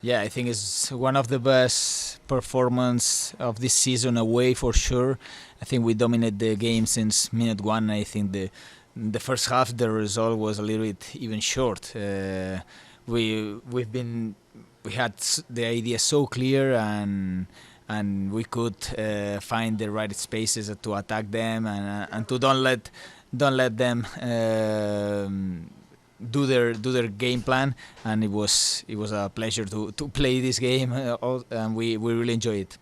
Yeah, I think it's one of the best performance of this season away for sure. I think we dominate the game since minute one. I think the first half the result was a little bit even short. We had the idea so clear and we could find the right spaces to attack them and to don't let them do their game plan, and it was a pleasure to play this game, and we really enjoy it.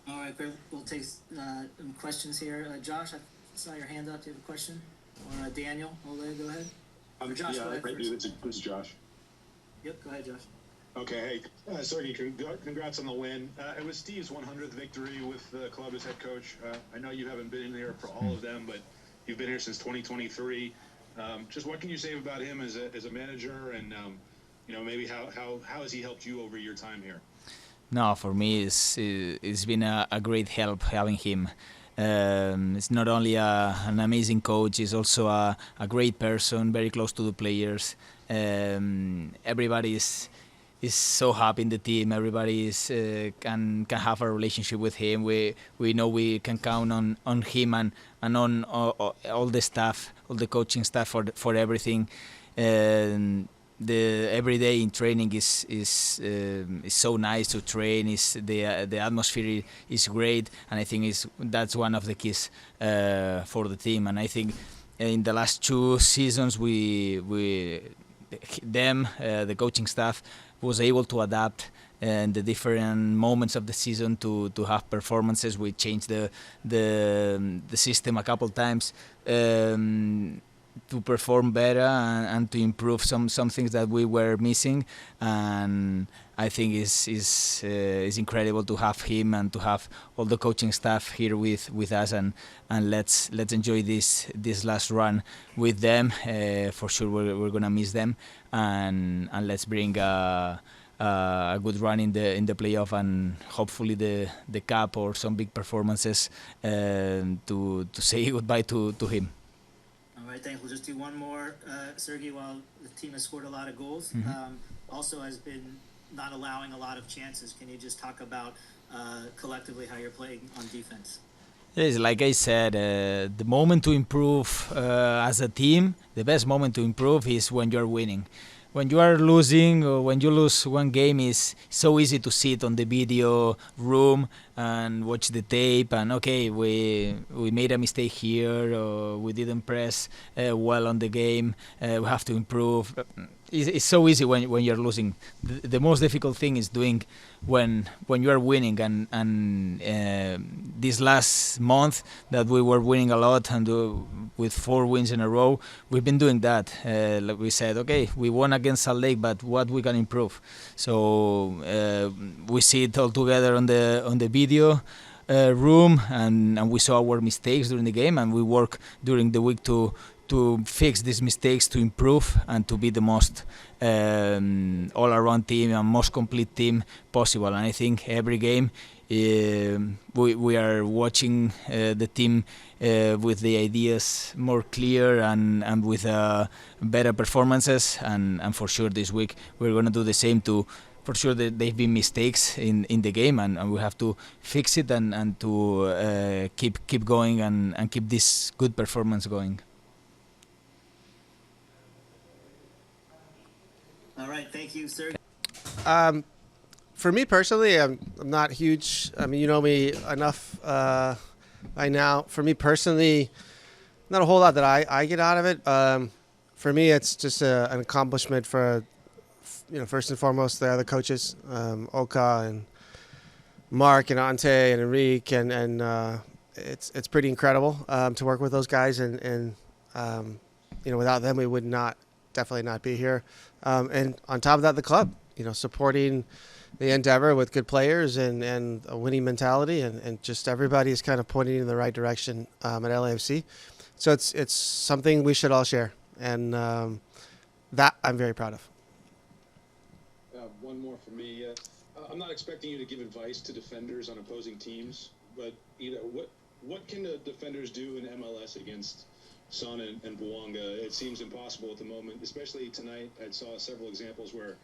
All right, great. We'll take questions here. Josh, I saw your hand up. Do you have a question? Or Daniel, go ahead. Josh, yeah, go ahead right. first. It's Josh. Yep, go ahead, Josh. Okay, hey, Sergi, congrats on the win. It was Steve's 100th victory with the club as head coach. I know you haven't been in here for all of them, but you've been here since 2023. Just what can you say about him as a manager, and maybe how has he helped you over your time here? No, for me, it's been a great help having him. It's not only an amazing coach; he's also a great person, very close to the players. Everybody is so happy in the team. Everybody can have a relationship with him. We know we can count on him and on all the staff, all the coaching staff for everything. The every day in training is so nice to train. Is the atmosphere is great, and I think that's one of the keys for the team. And I think in the last 2 seasons we them the coaching staff was able to adapt in the different moments of the season to have performances. We changed the system a couple times to perform better and to improve some things that we were missing. And I think it's incredible to have him and to have all the coaching staff here with us, and let's enjoy this last run with them. For sure, we're gonna miss them, and let's bring a good run in the playoff, and hopefully the cup or some big performances to say goodbye to him. All right, thanks. We'll just do one more, Sergi. While the team has scored a lot of goals, also has been not allowing a lot of chances. Can you just talk about collectively how you're playing on defense? Yes, like I said, the moment to improve as a team, the best moment to improve is when you're winning. When you are losing or when you lose one game, is so easy to sit on the video room and watch the tape and okay, we made a mistake here, or we didn't press well on the game. We have to improve. It's so easy when you're losing. The most difficult thing is doing when you are winning, and this last month that we were winning a lot, and with 4 wins in a row, we've been doing that. Like we said, okay, we won against Salt Lake, but what we can improve. So we see it all together on the video room, and we saw our mistakes during the game, and we work during the week to fix these mistakes, to improve, and to be the most all-around team and most complete team possible. And I think every game we are watching the team with the ideas more clear and with better performances. And for sure this week we're going to do the same to. For sure, they've been mistakes in the game, and we have to fix it and to keep going and keep this good performance going. All right, thank you, Sergi. For me personally, I'm not huge. I mean, you know me enough by now. For me personally, not a whole lot that I get out of it. For me, it's just an accomplishment for, first and foremost, the other coaches, Oka and Mark and Ante and Enrique, and it's pretty incredible to work with those guys, and without them, we would definitely not be here. And on top of that, the club, supporting the endeavor with good players and a winning mentality, and just everybody is kind of pointing in the right direction at LAFC. So it's something we should all share, and that I'm very proud of. One more for me. I'm not expecting you to give advice to defenders on opposing teams, but what can the defenders do in MLS against Son and Bouanga. It seems impossible at the moment, especially tonight. I saw several examples where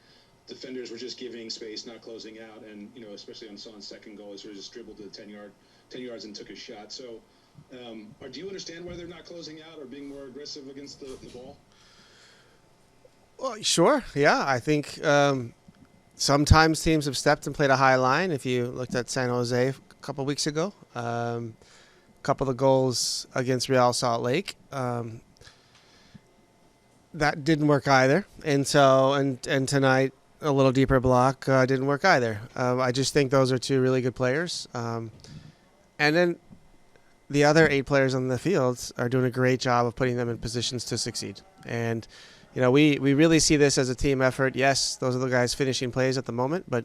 defenders were just giving space, not closing out, and especially on Son's second goal, he sort of just dribbled to the 10 yards and took a shot. So, do you understand why they're not closing out or being more aggressive against the ball? Well, sure. Yeah, I think sometimes teams have stepped and played a high line. If you looked at San Jose a couple of weeks ago, a couple of goals against Real Salt Lake, that didn't work either. And so, and tonight, a little deeper block didn't work either. I just think those are two really good players. And then the other 8 players on the field are doing a great job of putting them in positions to succeed. And we really see this as a team effort. Yes, those are the guys finishing plays at the moment, but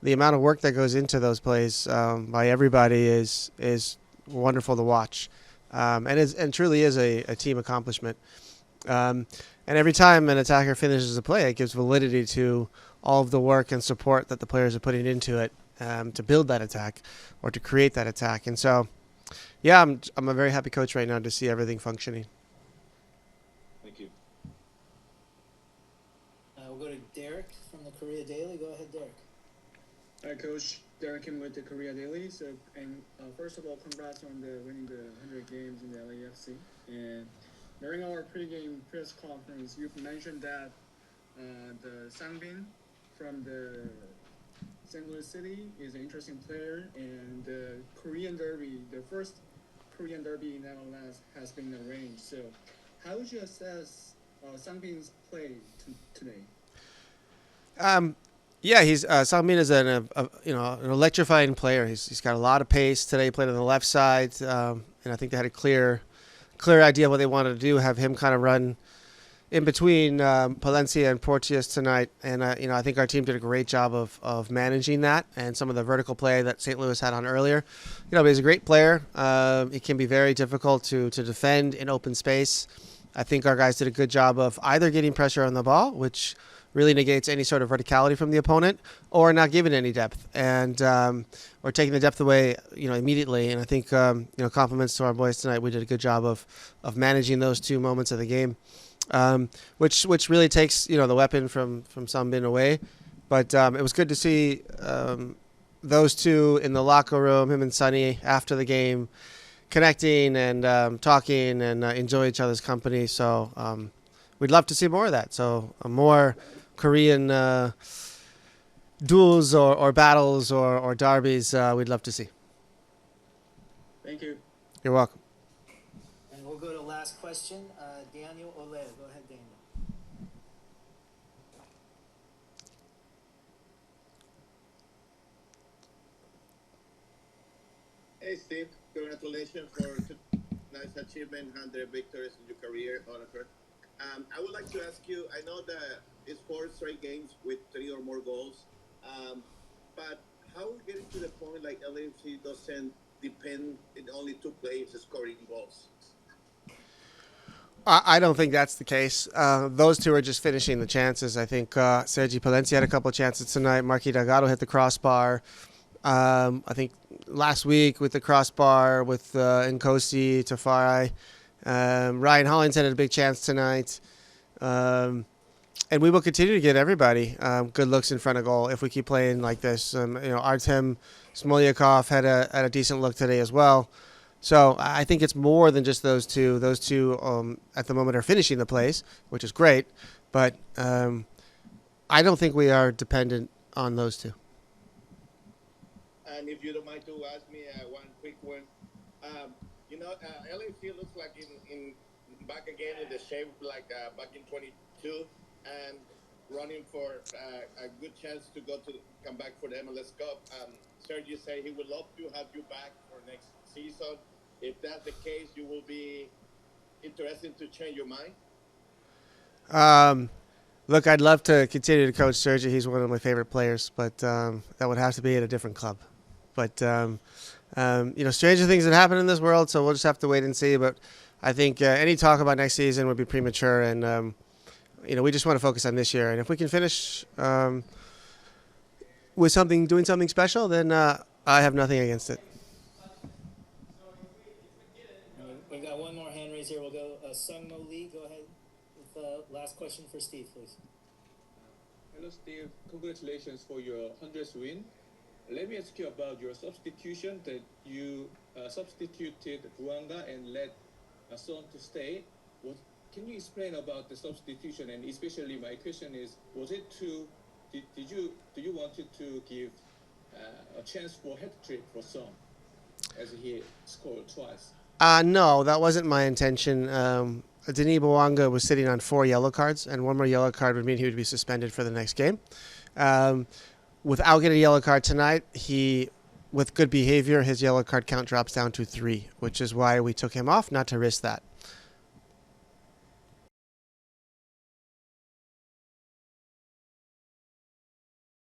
the amount of work that goes into those plays by everybody is wonderful to watch, and truly is a team accomplishment. And every time an attacker finishes a play, it gives validity to all of the work and support that the players are putting into it to build that attack or to create that attack. And so, yeah, I'm a very happy coach right now to see everything functioning. Thank you. We'll go to Derek from the Korea Daily. Go ahead, Derek. Hi, Coach. Derek Kim with the Korea Daily. First of all, congrats on winning the 100 games in the LAFC. And during our pregame press conference, you've mentioned that the Sangbin from the St. Louis City is an interesting player, and the Korean Derby, the first Korean Derby in MLS, has been arranged. So, how would you assess Sangbin's play today? Yeah, he's Sangmin is an electrifying player. He's got a lot of pace today. He played on the left side, and I think they had a clear idea what they wanted to do. Have him kind of run in between Palencia and Porteous tonight, and I think our team did a great job of managing that and some of the vertical play that St. Louis had on earlier. But he's a great player. It can be very difficult to defend in open space. I think our guys did a good job of either getting pressure on the ball, which really negates any sort of verticality from the opponent, or not giving any depth, and or taking the depth away, immediately. And I think, compliments to our boys tonight. We did a good job of managing those two moments of the game, which really takes the weapon from Sangbin away. But it was good to see those two in the locker room, him and Sonny, after the game, connecting and talking and enjoy each other's company. So we'd love to see more of that. So more Korean duels or battles or derbies we'd love to see. Thank you. You're welcome. And we'll go to last question. Daniel Ole. Go ahead, Daniel. Hey, Steve. Congratulations for nice achievement, 100 victories in your career, Oliver. I would like to ask you, I know that it's 4 straight games with 3 or more goals, but how are we getting to the point like LAFC doesn't depend in only 2 players scoring goals? I don't think that's the case. Those two are just finishing the chances. I think Sergi Palencia had a couple of chances tonight. Marky Delgado hit the crossbar. I think last week with the crossbar with Nkosi, Tafari. Ryan Hollins had a big chance tonight. And we will continue to get everybody good looks in front of goal if we keep playing like this. Artem Smolyakov had a decent look today as well. So I think it's more than just those two. Those two at the moment are finishing the plays, which is great. But I don't think we are dependent on those two. And if you don't mind to ask me one quick one. LAFC looks like in back again in the shape like back in 22 and running for a good chance to come back for the MLS Cup. Sergi said he would love to have you back for next season. If that's the case, you will be interested to change your mind? Look, I'd love to continue to coach Sergi. He's one of my favorite players, but that would have to be at a different club. But, stranger things that happen in this world, so we'll just have to wait and see. But I think any talk about next season would be premature, and, we just want to focus on this year. And if we can finish with doing something special, then I have nothing against it. We've got one more hand raised here. We'll go Sungmo Lee, go ahead with the last question for Steve, please. Hello, Steve. Congratulations for your 100th win. Let me ask you about your substitution that you substituted Buanga and let Son to stay. Can you explain about the substitution? And especially my question is, was it do you wanted to give a chance for hat trick for Son as he scored twice? No, that wasn't my intention. Denis Bouanga was sitting on 4 yellow cards, and one more yellow card would mean he would be suspended for the next game. Without getting a yellow card tonight, with good behavior, his yellow card count drops down to 3, which is why we took him off, not to risk that.